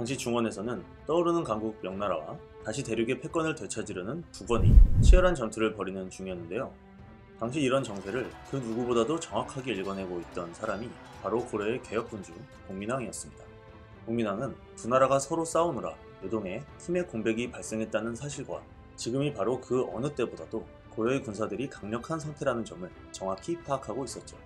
당시 중원에서는 떠오르는 강국 명나라와 다시 대륙의 패권을 되찾으려는 두 권이 치열한 전투를 벌이는 중이었는데요. 당시 이런 정세를 그 누구보다도 정확하게 읽어내고 있던 사람이 바로 고려의 개혁군주 공민왕이었습니다. 공민왕은 두 나라가 서로 싸우느라 요동에 팀의 공백이 발생했다는 사실과 지금이 바로 그 어느 때보다도 고려의 군사들이 강력한 상태라는 점을 정확히 파악하고 있었죠.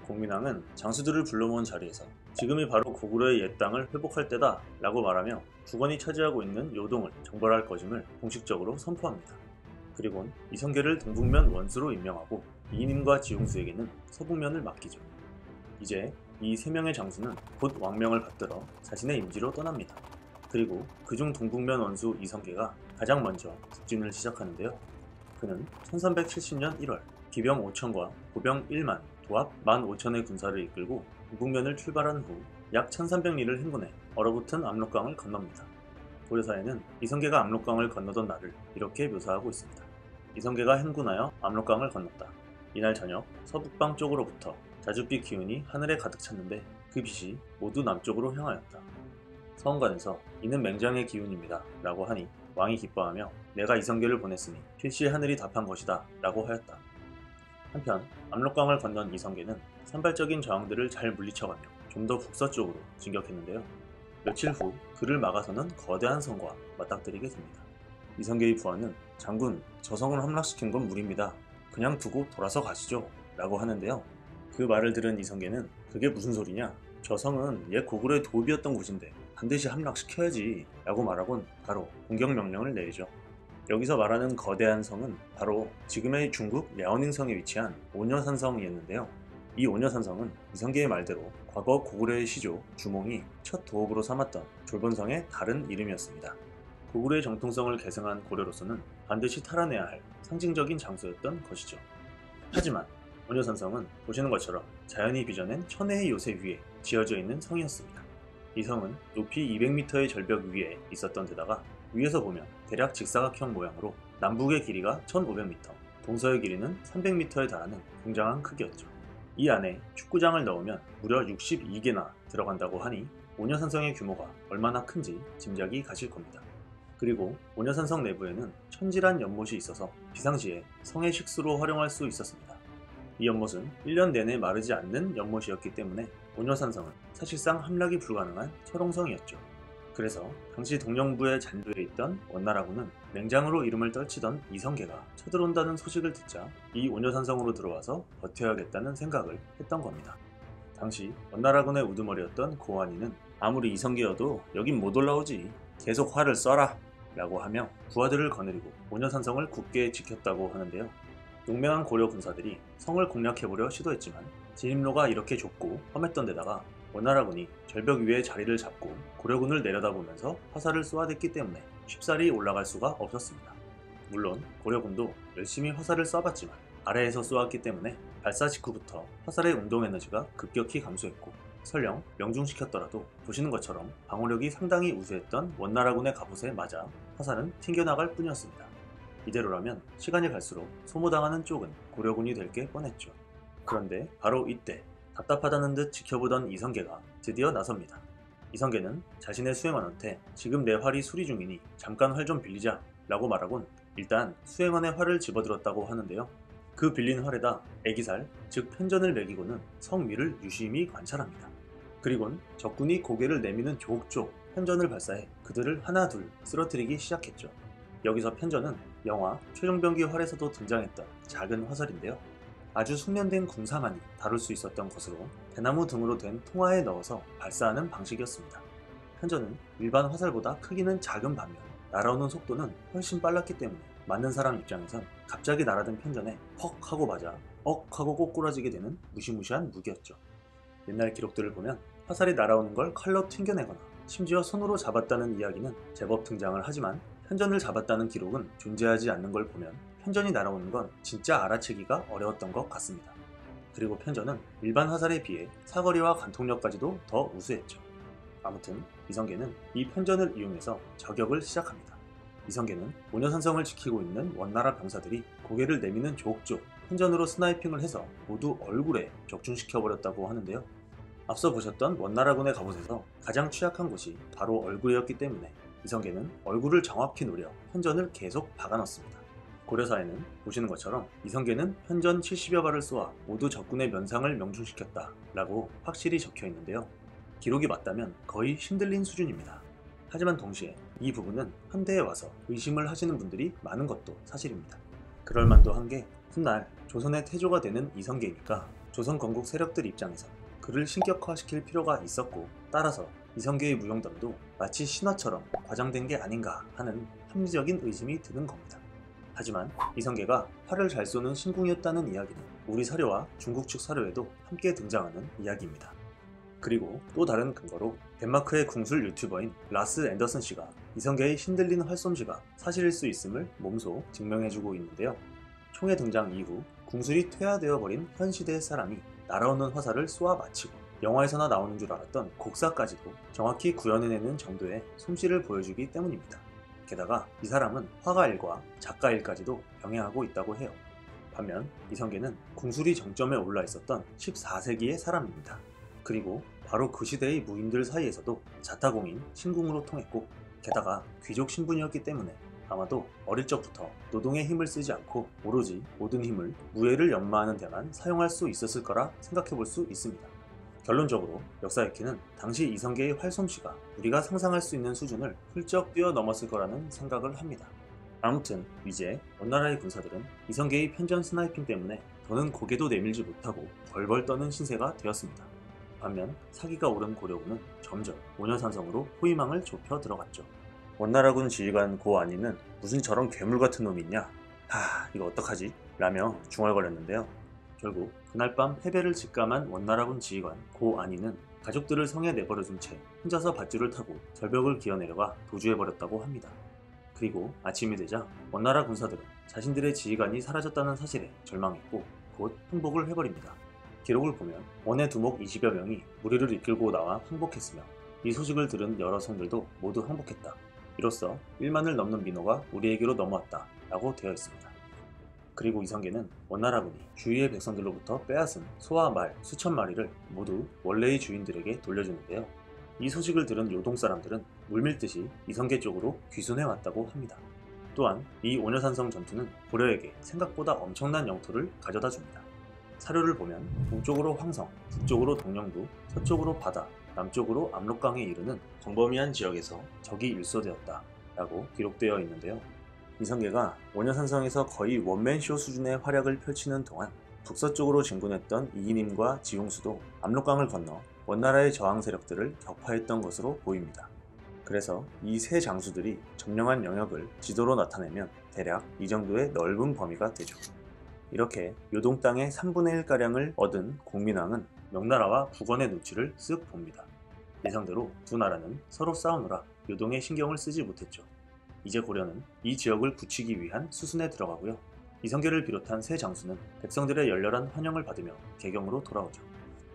공민왕은 장수들을 불러 모은 자리에서 지금이 바로 고구려의 옛 땅을 회복할 때다 라고 말하며 두건이 차지하고 있는 요동을 정벌할 것임을 공식적으로 선포합니다. 그리곤 이성계를 동북면 원수로 임명하고 이인임과 지용수에게는 서북면을 맡기죠. 이제 이 세 명의 장수는 곧 왕명을 받들어 자신의 임지로 떠납니다. 그리고 그중 동북면 원수 이성계가 가장 먼저 북진을 시작하는데요. 그는 1370년 1월 기병 5천과 보병 1만, 도합 15,000의 군사를 이끌고 동북면을 출발한 후 약 1300리를 행군해 얼어붙은 압록강을 건넙니다. 고려사에는 이성계가 압록강을 건너던 날을 이렇게 묘사하고 있습니다. 이성계가 행군하여 압록강을 건넜다. 이날 저녁 서북방 쪽으로부터 자줏빛 기운이 하늘에 가득 찼는데 그 빛이 모두 남쪽으로 향하였다. 서원관에서 이는 맹장의 기운입니다 라고 하니 왕이 기뻐하며 내가 이성계를 보냈으니 필시 하늘이 답한 것이다 라고 하였다. 한편 압록강을 건넌 이성계는 산발적인 저항들을 잘 물리쳐가며 좀 더 북서쪽으로 진격했는데요. 며칠 후 그를 막아서는 거대한 성과 맞닥뜨리게 됩니다. 이성계의 부하는 장군, 저 성을 함락시킨 건 무리입니다. 그냥 두고 돌아서 가시죠 라고 하는데요. 그 말을 들은 이성계는 그게 무슨 소리냐? 저 성은 옛 고구려의 도읍이었던 곳인데 반드시 함락시켜야지 라고 말하곤 바로 공격 명령을 내리죠. 여기서 말하는 거대한 성은 바로 지금의 중국 랴오닝성에 위치한 오녀산성이었는데요. 이 오녀산성은 이성계의 말대로 과거 고구려의 시조 주몽이 첫 도읍으로 삼았던 졸본성의 다른 이름이었습니다. 고구려의 정통성을 계승한 고려로서는 반드시 탈환해야 할 상징적인 장소였던 것이죠. 하지만 오녀산성은 보시는 것처럼 자연이 빚어낸 천혜의 요새 위에 지어져 있는 성이었습니다. 이 성은 높이 200m의 절벽 위에 있었던 데다가 위에서 보면 대략 직사각형 모양으로 남북의 길이가 1500m, 동서의 길이는 300m에 달하는 굉장한 크기였죠. 이 안에 축구장을 넣으면 무려 62개나 들어간다고 하니 오녀산성의 규모가 얼마나 큰지 짐작이 가실 겁니다. 그리고 오녀산성 내부에는 천지란 연못이 있어서 비상시에 성의 식수로 활용할 수 있었습니다. 이 연못은 1년 내내 마르지 않는 연못이었기 때문에 오녀산성은 사실상 함락이 불가능한 철옹성이었죠. 그래서 당시 동령부의 잔도에 있던 원나라군은 맹장으로 이름을 떨치던 이성계가 쳐들어온다는 소식을 듣자 이 오녀산성으로 들어와서 버텨야겠다는 생각을 했던 겁니다. 당시 원나라군의 우두머리였던 고환이는 아무리 이성계여도 여긴 못 올라오지, 계속 활을 쏴라 라고 하며 부하들을 거느리고 오녀산성을 굳게 지켰다고 하는데요. 용맹한 고려 군사들이 성을 공략해보려 시도했지만 진입로가 이렇게 좁고 험했던 데다가 원나라군이 절벽 위에 자리를 잡고 고려군을 내려다보면서 화살을 쏘아댔기 때문에 쉽사리 올라갈 수가 없었습니다. 물론 고려군도 열심히 화살을 쏴봤지만 아래에서 쏘았기 때문에 발사 직후부터 화살의 운동 에너지가 급격히 감소했고 설령 명중시켰더라도 보시는 것처럼 방어력이 상당히 우수했던 원나라군의 갑옷에 맞아 화살은 튕겨나갈 뿐이었습니다. 이대로라면 시간이 갈수록 소모당하는 쪽은 고려군이 될 게 뻔했죠. 그런데 바로 이때 답답하다는 듯 지켜보던 이성계가 드디어 나섭니다. 이성계는 자신의 수행원한테 지금 내 활이 수리 중이니 잠깐 활 좀 빌리자 라고 말하곤 일단 수행원의 활을 집어들었다고 하는데요. 그 빌린 활에다 애기살, 즉 편전을 매기고는 성 위를 유심히 관찰합니다. 그리곤 적군이 고개를 내미는 족족 편전을 발사해 그들을 하나 둘 쓰러뜨리기 시작했죠. 여기서 편전은 영화 최종병기 활에서도 등장했던 작은 화살인데요. 아주 숙련된 궁사만이 다룰 수 있었던 것으로 대나무 등으로 된 통화에 넣어서 발사하는 방식이었습니다. 편전은 일반 화살보다 크기는 작은 반면 날아오는 속도는 훨씬 빨랐기 때문에 맞는 사람 입장에선 갑자기 날아든 편전에 퍽 하고 맞아 억 하고 꼬꾸라지게 되는 무시무시한 무기였죠. 옛날 기록들을 보면 화살이 날아오는 걸 칼로 튕겨내거나 심지어 손으로 잡았다는 이야기는 제법 등장을 하지만 편전을 잡았다는 기록은 존재하지 않는 걸 보면 편전이 날아오는 건 진짜 알아채기가 어려웠던 것 같습니다. 그리고 편전은 일반 화살에 비해 사거리와 관통력까지도 더 우수했죠. 아무튼 이성계는 이 편전을 이용해서 저격을 시작합니다. 이성계는 오녀산성을 지키고 있는 원나라 병사들이 고개를 내미는 족족 편전으로 스나이핑을 해서 모두 얼굴에 적중시켜버렸다고 하는데요. 앞서 보셨던 원나라군의 갑옷에서 가장 취약한 곳이 바로 얼굴이었기 때문에 이성계는 얼굴을 정확히 노려 편전을 계속 박아넣습니다. 고려사에는 보시는 것처럼 이성계는 편전 70여 발을 쏘아 모두 적군의 면상을 명중시켰다 라고 확실히 적혀 있는데요. 기록이 맞다면 거의 신들린 수준입니다. 하지만 동시에 이 부분은 현대에 와서 의심을 하시는 분들이 많은 것도 사실입니다. 그럴만도 한 게 훗날 조선의 태조가 되는 이성계이니까 조선 건국 세력들 입장에서 그를 신격화시킬 필요가 있었고, 따라서 이성계의 무용담도 마치 신화처럼 과장된 게 아닌가 하는 합리적인 의심이 드는 겁니다. 하지만 이성계가 활을 잘 쏘는 신궁이었다는 이야기는 우리 사료와 중국 측 사료에도 함께 등장하는 이야기입니다. 그리고 또 다른 근거로 덴마크의 궁술 유튜버인 라스 앤더슨 씨가 이성계의 신들린 활솜씨가 사실일 수 있음을 몸소 증명해주고 있는데요. 총의 등장 이후 궁술이 퇴화되어 버린 현 시대의 사람이 날아오는 화살을 쏘아 마치고 영화에서나 나오는 줄 알았던 곡사까지도 정확히 구현해내는 정도의 솜씨를 보여주기 때문입니다. 게다가 이 사람은 화가일과 작가일까지도 병행하고 있다고 해요. 반면 이성계는 궁술이 정점에 올라 있었던 14세기의 사람입니다. 그리고 바로 그 시대의 무인들 사이에서도 자타공인 신궁으로 통했고, 게다가 귀족 신분이었기 때문에 아마도 어릴 적부터 노동의 힘을 쓰지 않고 오로지 모든 힘을 무예를 연마하는 데만 사용할 수 있었을 거라 생각해 볼 수 있습니다. 결론적으로 역사익히는 당시 이성계의 활솜씨가 우리가 상상할 수 있는 수준을 훌쩍 뛰어넘었을 거라는 생각을 합니다. 아무튼 이제 원나라의 군사들은 이성계의 편전 스나이핑 때문에 더는 고개도 내밀지 못하고 벌벌 떠는 신세가 되었습니다. 반면 사기가 오른 고려군은 점점 오녀산성으로 호위망을 좁혀 들어갔죠. 원나라군 지휘관 고 안이는 무슨 저런 괴물 같은 놈이 있냐? 이거 어떡하지? 라며 중얼거렸는데요. 결국 그날 밤 패배를 직감한 원나라군 지휘관 고 안이는 가족들을 성에 내버려둔 채 혼자서 밧줄을 타고 절벽을 기어내려가 도주해버렸다고 합니다. 그리고 아침이 되자 원나라 군사들은 자신들의 지휘관이 사라졌다는 사실에 절망했고 곧 항복을 해버립니다. 기록을 보면 원의 두목 20여 명이 무리를 이끌고 나와 항복했으며, 이 소식을 들은 여러 성들도 모두 항복했다. 이로써 1만을 넘는 민호가 우리에게로 넘어왔다 라고 되어 있습니다. 그리고 이성계는 원나라군이 주위의 백성들로부터 빼앗은 소와 말 수천 마리를 모두 원래의 주인들에게 돌려주는데요. 이 소식을 들은 요동 사람들은 물밀듯이 이성계 쪽으로 귀순해왔다고 합니다. 또한 이 오녀산성 전투는 고려에게 생각보다 엄청난 영토를 가져다 줍니다. 사료를 보면 동쪽으로 황성, 북쪽으로 동령도, 서쪽으로 바다, 남쪽으로 압록강에 이르는 광범위한 지역에서 적이 일소되었다 라고 기록되어 있는데요. 이성계가 오녀산성에서 거의 원맨쇼 수준의 활약을 펼치는 동안 북서쪽으로 진군했던 이인임과 지용수도 압록강을 건너 원나라의 저항 세력들을 격파했던 것으로 보입니다. 그래서 이 세 장수들이 점령한 영역을 지도로 나타내면 대략 이 정도의 넓은 범위가 되죠. 이렇게 요동 땅의 3분의 1가량을 얻은 공민왕은 명나라와 북원의 눈치를 쓱 봅니다. 예상대로 두 나라는 서로 싸우느라 요동에 신경을 쓰지 못했죠. 이제 고려는 이 지역을 굳히기 위한 수순에 들어가고요. 이성계를 비롯한 세 장수는 백성들의 열렬한 환영을 받으며 개경으로 돌아오죠.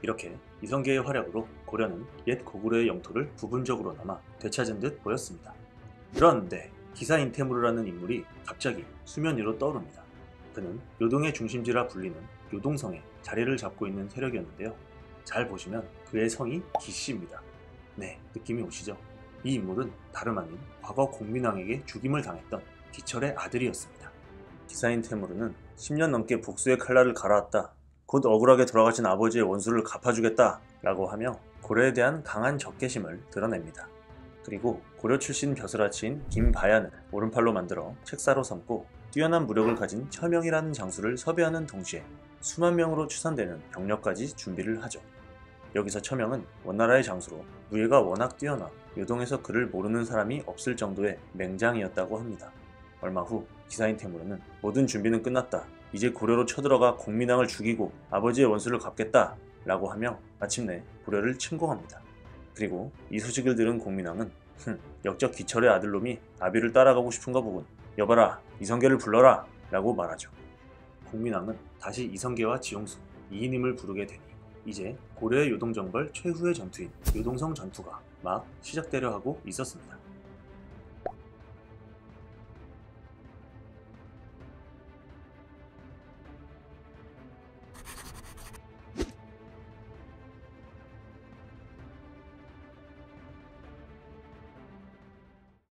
이렇게 이성계의 활약으로 고려는 옛 고구려의 영토를 부분적으로나마 되찾은 듯 보였습니다. 그런데 기사 인테무르라는 인물이 갑자기 수면 위로 떠오릅니다. 그는 요동의 중심지라 불리는 요동성에 자리를 잡고 있는 세력이었는데요. 잘 보시면 그의 성이 기씨입니다. 네, 느낌이 오시죠? 이 인물은 다름 아닌 과거 공민왕에게 죽임을 당했던 기철의 아들이었습니다. 기사인 테무르는 10년 넘게 복수의 칼날을 갈아왔다. 곧 억울하게 돌아가신 아버지의 원수를 갚아주겠다 라고 하며 고려에 대한 강한 적개심을 드러냅니다. 그리고 고려 출신 벼슬아치인 김바야는 오른팔로 만들어 책사로 삼고 뛰어난 무력을 가진 처명이라는 장수를 섭외하는 동시에 수만 명으로 추산되는 병력까지 준비를 하죠. 여기서 처명은 원나라의 장수로 무예가 워낙 뛰어나 요동에서 그를 모르는 사람이 없을 정도의 맹장이었다고 합니다. 얼마 후 기사인 테무르는 모든 준비는 끝났다. 이제 고려로 쳐들어가 공민왕을 죽이고 아버지의 원수를 갚겠다 라고 하며 마침내 고려를 침공합니다. 그리고 이 소식을 들은 공민왕은 역적 기철의 아들놈이 아비를 따라가고 싶은가 보군. 여봐라, 이성계를 불러라 라고 말하죠. 공민왕은 다시 이성계와 지용수, 이인임을 부르게 되니 이제 고려의 요동정벌 최후의 전투인 요동성 전투가 막 시작되려 하고 있었습니다.